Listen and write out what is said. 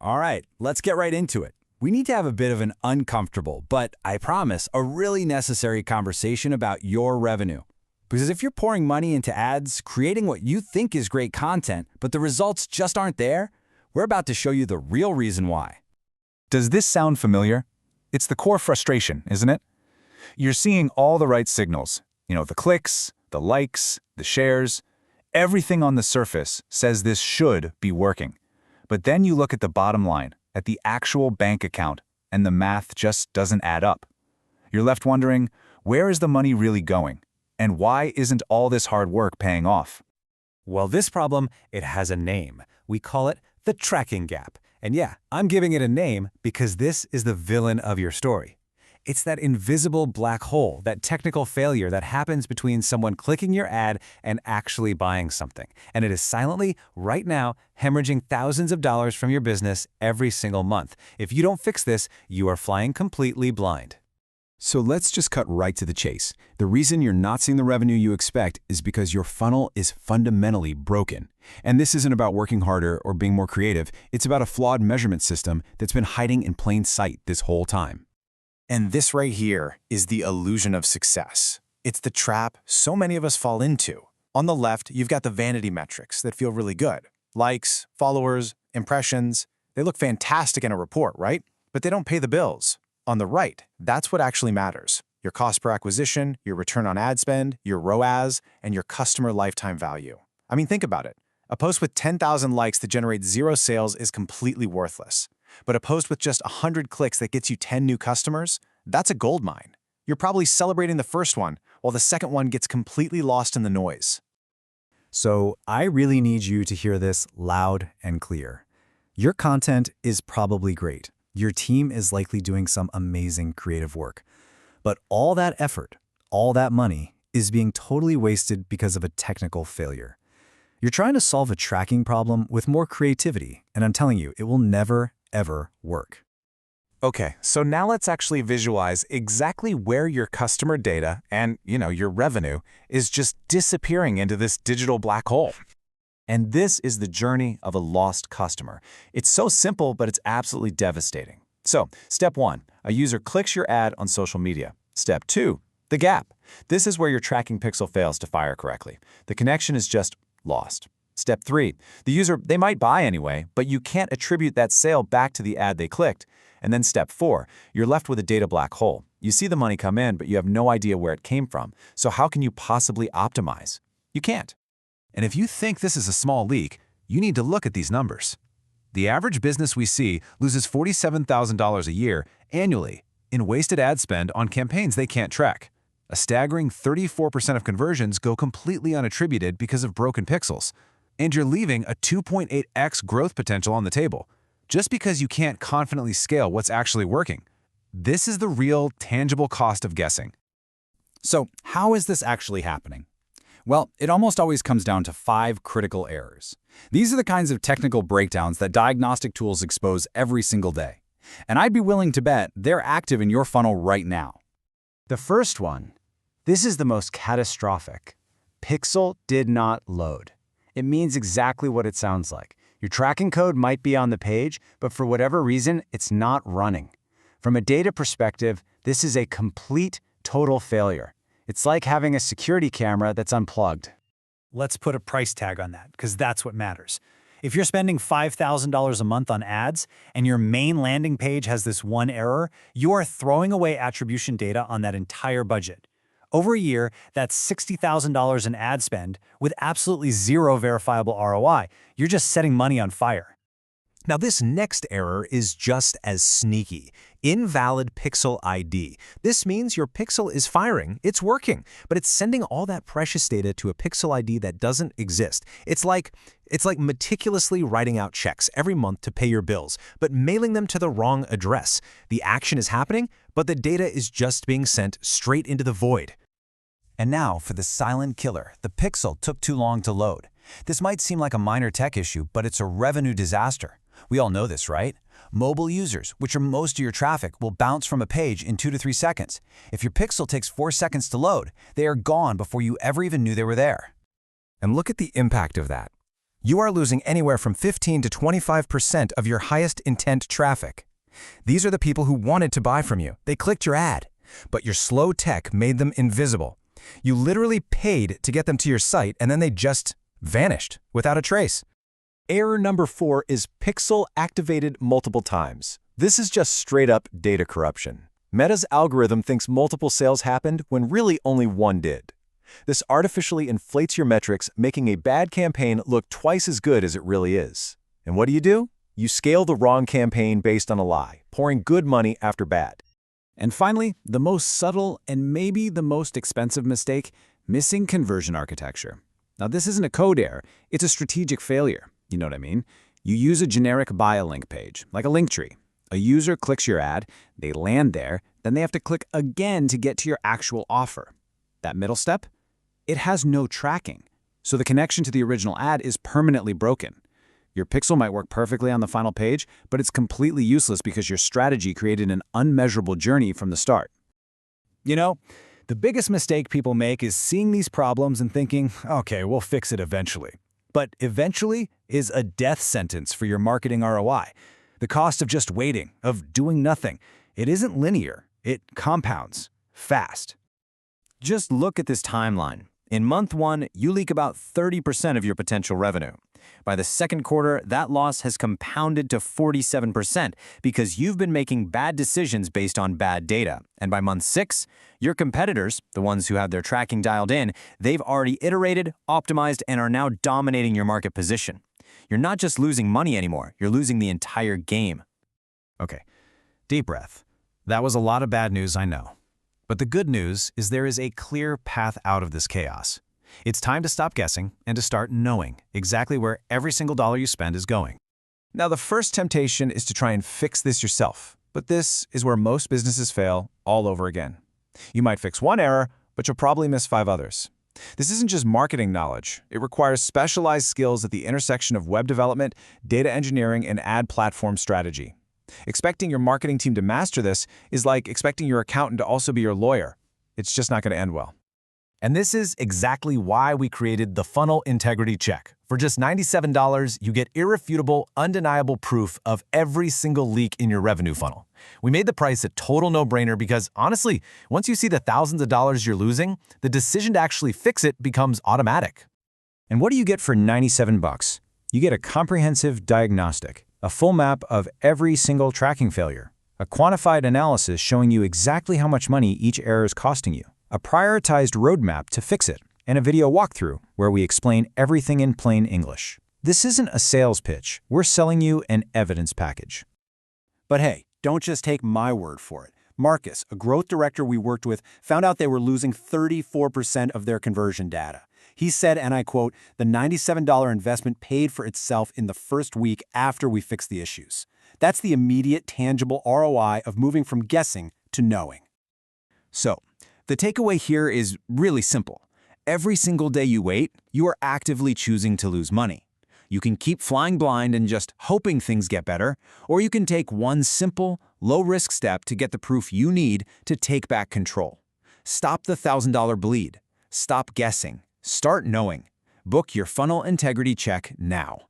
All right, let's get right into it. We need to have a bit of an uncomfortable, but I promise, a really necessary conversation about your revenue. Because if you're pouring money into ads, creating what you think is great content, but the results just aren't there, we're about to show you the real reason why. Does this sound familiar? It's the core frustration, isn't it? You're seeing all the right signals. The clicks, the likes, the shares. Everything on the surface says this should be working. But then you look at the bottom line, at the actual bank account, and the math just doesn't add up. You're left wondering, where is the money really going? And why isn't all this hard work paying off? Well, this problem, it has a name. We call it the tracking gap. And yeah, I'm giving it a name because this is the villain of your story. It's that invisible black hole, that technical failure that happens between someone clicking your ad and actually buying something. And it is silently, right now, hemorrhaging thousands of dollars from your business every single month. If you don't fix this, you are flying completely blind. So let's just cut right to the chase. The reason you're not seeing the revenue you expect is because your funnel is fundamentally broken. And this isn't about working harder or being more creative. It's about a flawed measurement system that's been hiding in plain sight this whole time. And this right here is the illusion of success. It's the trap so many of us fall into. On the left, you've got the vanity metrics that feel really good. Likes, followers, impressions. They look fantastic in a report, right? But they don't pay the bills. On the right, that's what actually matters. Your cost per acquisition, your return on ad spend, your ROAS, and your customer lifetime value. I mean, think about it. A post with 10,000 likes that generates 0 sales is completely worthless. But a post with just 100 clicks that gets you 10 new customers, that's a gold mine. You're probably celebrating the first one, while the second one gets completely lost in the noise. So I really need you to hear this loud and clear. Your content is probably great. Your team is likely doing some amazing creative work. But all that effort, all that money, is being totally wasted because of a technical failure. You're trying to solve a tracking problem with more creativity, and I'm telling you, it will never, ever work. Okay, so now let's actually visualize exactly where your customer data and, your revenue is just disappearing into this digital black hole. And this is the journey of a lost customer. It's so simple, but it's absolutely devastating. So, step 1, a user clicks your ad on social media. Step 2, the gap. This is where your tracking pixel fails to fire correctly. The connection is just lost. Step 3, the user, they might buy anyway, but you can't attribute that sale back to the ad they clicked. And then step 4, you're left with a data black hole. You see the money come in, but you have no idea where it came from. So how can you possibly optimize? You can't. And if you think this is a small leak, you need to look at these numbers. The average business we see loses $47,000 a year annually in wasted ad spend on campaigns they can't track. A staggering 34% of conversions go completely unattributed because of broken pixels. And you're leaving a 2.8x growth potential on the table, just because you can't confidently scale what's actually working. This is the real, tangible cost of guessing. So how is this actually happening? Well, it almost always comes down to 5 critical errors. These are the kinds of technical breakdowns that diagnostic tools expose every single day. And I'd be willing to bet they're active in your funnel right now. The first one, this is the most catastrophic. Pixel did not load. It means exactly what it sounds like. Your tracking code might be on the page, but for whatever reason, it's not running. From a data perspective, this is a complete, total failure. It's like having a security camera that's unplugged. Let's put a price tag on that, because that's what matters. If you're spending $5,000 a month on ads, and your main landing page has this one error, you are throwing away attribution data on that entire budget. Over a year, that's $60,000 in ad spend with absolutely zero verifiable ROI. You're just setting money on fire. Now, this next error is just as sneaky. Invalid Pixel ID. This means your pixel is firing, it's working, but it's sending all that precious data to a pixel ID that doesn't exist. It's like meticulously writing out checks every month to pay your bills, but mailing them to the wrong address. The action is happening, but the data is just being sent straight into the void. And now for the silent killer. The pixel took too long to load. This might seem like a minor tech issue, but it's a revenue disaster. We all know this, right? Mobile users, which are most of your traffic, will bounce from a page in 2 to 3 seconds. If your pixel takes 4 seconds to load, they are gone before you ever even knew they were there. And look at the impact of that. you are losing anywhere from 15 to 25% of your highest intent traffic. These are the people who wanted to buy from you. They clicked your ad, but your slow tech made them invisible. You literally paid to get them to your site, and then they just vanished without a trace. Error number 4 is pixel activated multiple times. This is just straight-up data corruption. Meta's algorithm thinks multiple sales happened when really only one did. This artificially inflates your metrics, making a bad campaign look twice as good as it really is. And what do? You scale the wrong campaign based on a lie, pouring good money after bad. And finally, the most subtle and maybe the most expensive mistake, missing conversion architecture. Now, this isn't a code error, it's a strategic failure. You know what I mean? You use a generic buy a link page, like a link tree. A user clicks your ad, they land there, then they have to click again to get to your actual offer. That middle step? It has no tracking, so the connection to the original ad is permanently broken. Your pixel might work perfectly on the final page, but it's completely useless because your strategy created an unmeasurable journey from the start. You know, the biggest mistake people make is seeing these problems and thinking, okay, we'll fix it eventually. But eventually is a death sentence for your marketing ROI. The cost of just waiting, of doing nothing. It isn't linear. It compounds fast. Just look at this timeline. In month 1, you leak about 30% of your potential revenue. By the second quarter, that loss has compounded to 47% because you've been making bad decisions based on bad data. And by month 6, your competitors, the ones who have their tracking dialed in, they've already iterated, optimized, and are now dominating your market position. You're not just losing money anymore, you're losing the entire game. Okay, deep breath. That was a lot of bad news, I know. But the good news is there is a clear path out of this chaos. It's time to stop guessing and to start knowing exactly where every single dollar you spend is going. Now, the first temptation is to try and fix this yourself, but this is where most businesses fail all over again. You might fix one error, but you'll probably miss 5 others. This isn't just marketing knowledge. It requires specialized skills at the intersection of web development, data engineering, and ad platform strategy. Expecting your marketing team to master this is like expecting your accountant to also be your lawyer. It's just not going to end well. And this is exactly why we created the Funnel Integrity Check. For just $97, you get irrefutable, undeniable proof of every single leak in your revenue funnel. We made the price a total no-brainer because, honestly, once you see the thousands of dollars you're losing, the decision to actually fix it becomes automatic. And what do you get for $97? You get a comprehensive diagnostic, a full map of every single tracking failure, a quantified analysis showing you exactly how much money each error is costing you, a prioritized roadmap to fix it, and a video walkthrough where we explain everything in plain English. This isn't a sales pitch. We're selling you an evidence package. But hey, don't just take my word for it. Marcus, a growth director we worked with, found out they were losing 34% of their conversion data. He said, and I quote, "The $97 investment paid for itself in the first week after we fixed the issues." That's the immediate, tangible ROI of moving from guessing to knowing. So, the takeaway here is really simple. Every single day you wait, you are actively choosing to lose money. You can keep flying blind and just hoping things get better, or you can take one simple, low-risk step to get the proof you need to take back control. Stop the $1,000 bleed. Stop guessing. Start knowing. Book your Funnel Integrity Check now.